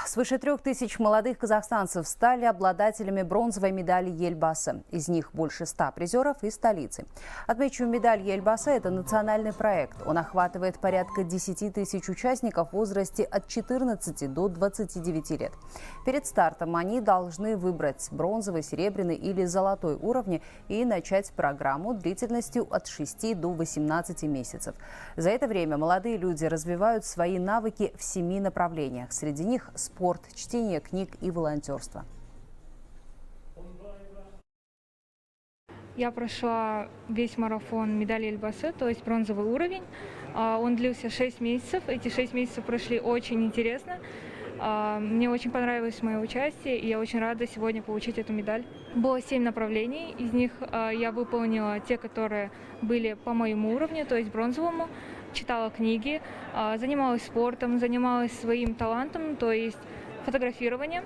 Свыше 3000 молодых казахстанцев стали обладателями бронзовой медали Елбасы. Из них больше 100 призеров из столицы. Отмечу, медаль Елбасы – это национальный проект. Он охватывает порядка 10 тысяч участников в возрасте от 14 до 29 лет. Перед стартом они должны выбрать бронзовый, серебряный или золотой уровни и начать программу длительностью от 6 до 18 месяцев. За это время молодые люди развивают свои навыки в 7 направлениях. Среди них спорт, чтение книг и волонтерство. Я прошла весь марафон медали Елбасы, то есть бронзовый уровень. Он длился 6 месяцев. Эти 6 месяцев прошли очень интересно. Мне очень понравилось мое участие, и я очень рада сегодня получить эту медаль. Было 7 направлений. Из них я выполнила те, которые были по моему уровню, то есть бронзовому. Читала книги, занималась спортом, занималась своим талантом, то есть фотографированием.